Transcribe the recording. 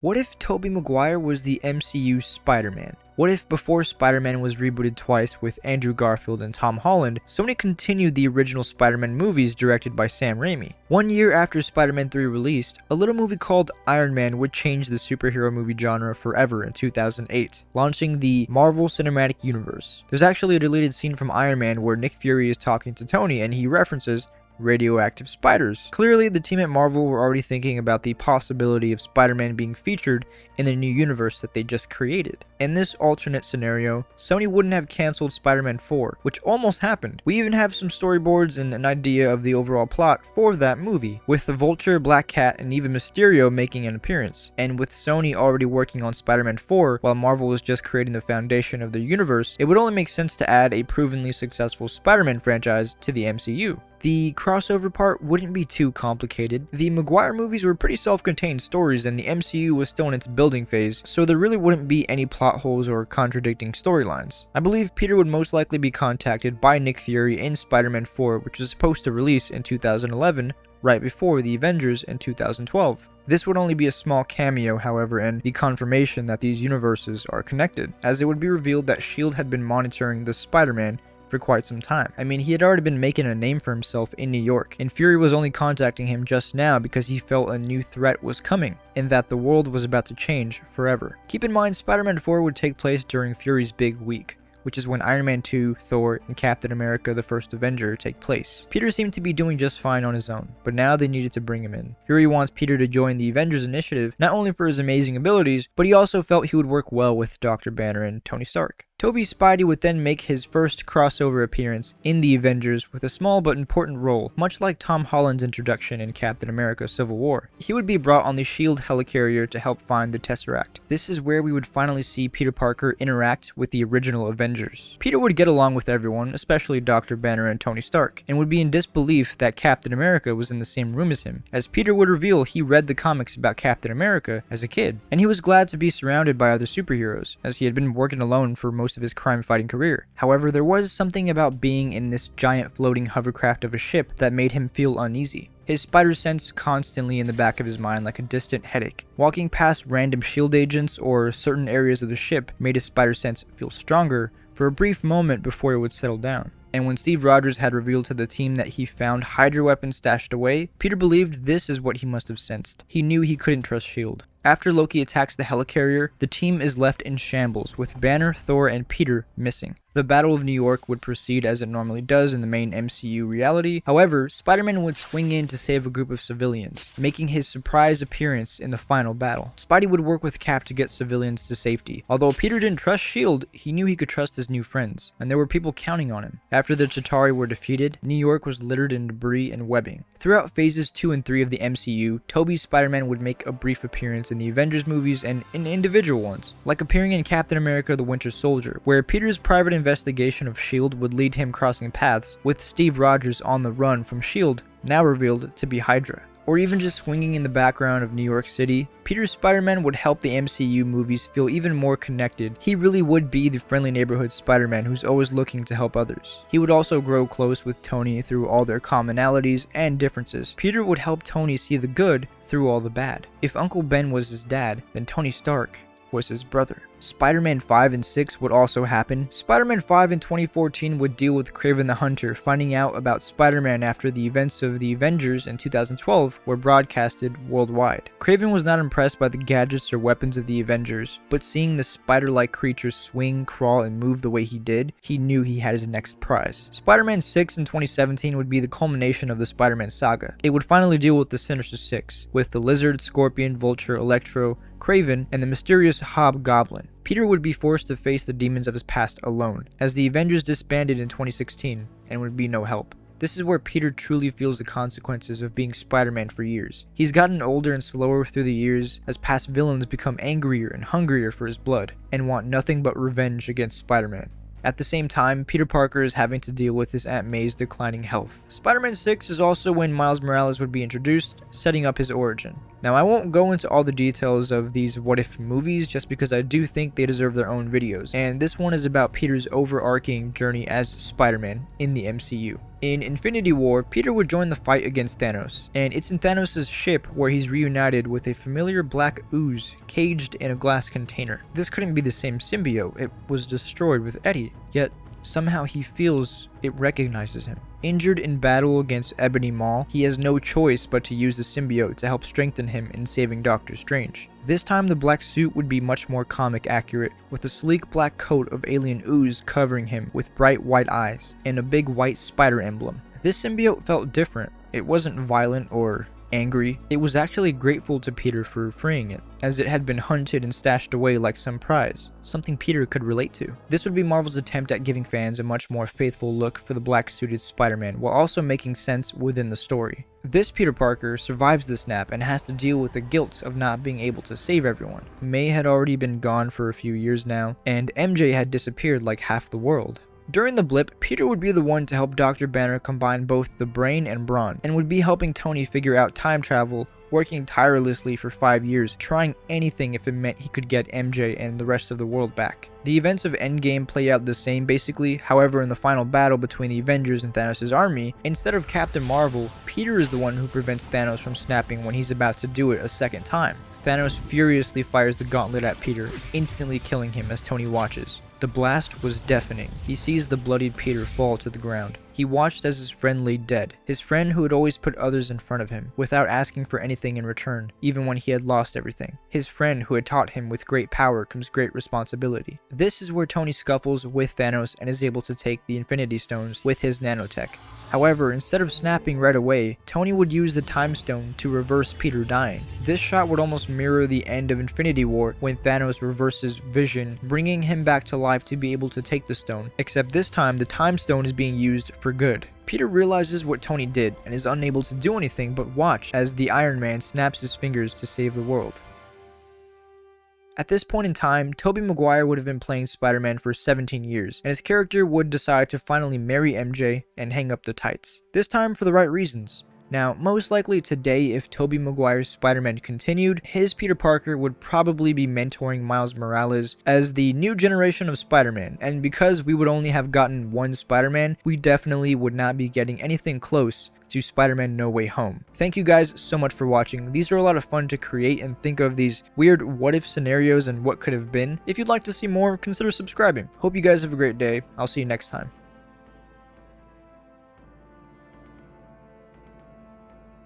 What if Tobey Maguire was the MCU Spider-Man? What if before Spider-Man was rebooted twice with Andrew Garfield and Tom Holland, Sony continued the original Spider-Man movies directed by Sam Raimi? 1 year after Spider-Man 3 released, a little movie called Iron Man would change the superhero movie genre forever in 2008, launching the Marvel Cinematic Universe. There's actually a deleted scene from Iron Man where Nick Fury is talking to Tony and he references radioactive spiders. Clearly, the team at Marvel were already thinking about the possibility of Spider-Man being featured in the new universe that they just created. In this alternate scenario, Sony wouldn't have cancelled Spider-Man 4, which almost happened. We even have some storyboards and an idea of the overall plot for that movie, with the Vulture, Black Cat, and even Mysterio making an appearance. And with Sony already working on Spider-Man 4, while Marvel was just creating the foundation of the universe, it would only make sense to add a provenly successful Spider-Man franchise to the MCU. The crossover part wouldn't be too complicated. The Maguire movies were pretty self-contained stories and the MCU was still in its building phase, so there really wouldn't be any plot holes or contradicting storylines. I believe Peter would most likely be contacted by Nick Fury in Spider-Man 4, which was supposed to release in 2011, right before the Avengers in 2012. This would only be a small cameo, however, and the confirmation that these universes are connected, as it would be revealed that S.H.I.E.L.D. had been monitoring the Spider-Man for quite some time. I mean, he had already been making a name for himself in New York, and Fury was only contacting him just now because he felt a new threat was coming, and that the world was about to change forever. Keep in mind, Spider-Man 4 would take place during Fury's big week, which is when Iron Man 2, Thor, and Captain America the First Avenger take place. Peter seemed to be doing just fine on his own, but now they needed to bring him in. Fury wants Peter to join the Avengers initiative, not only for his amazing abilities, but he also felt he would work well with Dr. Banner and Tony Stark. Tobey Spidey would then make his first crossover appearance in the Avengers with a small but important role, much like Tom Holland's introduction in Captain America Civil War. He would be brought on the S.H.I.E.L.D. helicarrier to help find the Tesseract. This is where we would finally see Peter Parker interact with the original Avengers. Peter would get along with everyone, especially Dr. Banner and Tony Stark, and would be in disbelief that Captain America was in the same room as him, as Peter would reveal he read the comics about Captain America as a kid, and he was glad to be surrounded by other superheroes, as he had been working alone for most of his crime-fighting career. However, there was something about being in this giant floating hovercraft of a ship that made him feel uneasy. His spider sense constantly in the back of his mind like a distant headache. Walking past random S.H.I.E.L.D. agents or certain areas of the ship made his spider sense feel stronger for a brief moment before it would settle down. And when Steve Rogers had revealed to the team that he found Hydra weapons stashed away, Peter believed this is what he must have sensed. He knew he couldn't trust S.H.I.E.L.D. After Loki attacks the helicarrier, the team is left in shambles, with Banner, Thor, and Peter missing. The Battle of New York would proceed as it normally does in the main MCU reality. However, Spider-Man would swing in to save a group of civilians, making his surprise appearance in the final battle. Spidey would work with Cap to get civilians to safety. Although Peter didn't trust S.H.I.E.L.D., he knew he could trust his new friends, and there were people counting on him. After the Chitauri were defeated, New York was littered in debris and webbing. Throughout phases 2 and 3 of the MCU, Tobey's Spider-Man would make a brief appearance in the Avengers movies and in individual ones, like appearing in Captain America the Winter Soldier, where Peter's private investigation of S.H.I.E.L.D. would lead him crossing paths with Steve Rogers on the run from S.H.I.E.L.D., now revealed to be Hydra. Or even just swinging in the background of New York City, Peter's Spider-Man would help the MCU movies feel even more connected. He really would be the friendly neighborhood Spider-Man who's always looking to help others. He would also grow close with Tony through all their commonalities and differences. Peter would help Tony see the good through all the bad. If Uncle Ben was his dad, then Tony Stark was his brother. Spider-Man 5 and 6 would also happen. Spider-Man 5 in 2014 would deal with Kraven the Hunter, finding out about Spider-Man after the events of the Avengers in 2012 were broadcasted worldwide. Kraven was not impressed by the gadgets or weapons of the Avengers, but seeing the spider-like creatures swing, crawl, and move the way he did, he knew he had his next prize. Spider-Man 6 in 2017 would be the culmination of the Spider-Man saga. It would finally deal with the Sinister Six, with the Lizard, Scorpion, Vulture, Electro, Kraven, and the mysterious Hobgoblin. Peter would be forced to face the demons of his past alone, as the Avengers disbanded in 2016 and would be no help. This is where Peter truly feels the consequences of being Spider-Man for years. He's gotten older and slower through the years as past villains become angrier and hungrier for his blood, and want nothing but revenge against Spider-Man. At the same time, Peter Parker is having to deal with his Aunt May's declining health. Spider-Man 6 is also when Miles Morales would be introduced, setting up his origin. Now, I won't go into all the details of these what if movies just because I do think they deserve their own videos, and this one is about Peter's overarching journey as Spider-Man in the MCU. In Infinity War, Peter would join the fight against Thanos, and it's in Thanos' ship where he's reunited with a familiar black ooze caged in a glass container. This couldn't be the same symbiote, it was destroyed with Eddie, yet somehow he feels it recognizes him. Injured in battle against Ebony Maw, he has no choice but to use the symbiote to help strengthen him in saving Doctor Strange. This time the black suit would be much more comic accurate, with a sleek black coat of alien ooze covering him with bright white eyes, and a big white spider emblem. This symbiote felt different. It wasn't violent or angry. It was actually grateful to Peter for freeing it, as it had been hunted and stashed away like some prize, something Peter could relate to. This would be Marvel's attempt at giving fans a much more faithful look for the black-suited Spider-Man while also making sense within the story. This Peter Parker survives the snap and has to deal with the guilt of not being able to save everyone. May had already been gone for a few years now, and MJ had disappeared like half the world. During the blip, Peter would be the one to help Dr. Banner combine both the brain and brawn, and would be helping Tony figure out time travel, working tirelessly for 5 years, trying anything if it meant he could get MJ and the rest of the world back. The events of Endgame play out the same basically, however in the final battle between the Avengers and Thanos' army, instead of Captain Marvel, Peter is the one who prevents Thanos from snapping when he's about to do it a second time. Thanos furiously fires the gauntlet at Peter, instantly killing him as Tony watches. The blast was deafening. He sees the bloodied Peter fall to the ground. He watched as his friend lay dead, his friend who had always put others in front of him, without asking for anything in return, even when he had lost everything. His friend who had taught him with great power comes great responsibility. This is where Tony scuffles with Thanos and is able to take the Infinity Stones with his nanotech. However, instead of snapping right away, Tony would use the Time Stone to reverse Peter dying. This shot would almost mirror the end of Infinity War when Thanos reverses Vision, bringing him back to life to be able to take the stone, except this time the Time Stone is being used for good. Peter realizes what Tony did and is unable to do anything but watch as the Iron Man snaps his fingers to save the world. At this point in time, Tobey Maguire would have been playing Spider-Man for 17 years, and his character would decide to finally marry MJ and hang up the tights. This time for the right reasons. Now, most likely today, if Tobey Maguire's Spider-Man continued, his Peter Parker would probably be mentoring Miles Morales as the new generation of Spider-Man, and because we would only have gotten one Spider-Man, we definitely would not be getting anything close to Spider-Man No Way Home. Thank you guys so much for watching. These are a lot of fun to create and think of these weird what-if scenarios and what could have been. If you'd like to see more, consider subscribing. Hope you guys have a great day. I'll see you next time.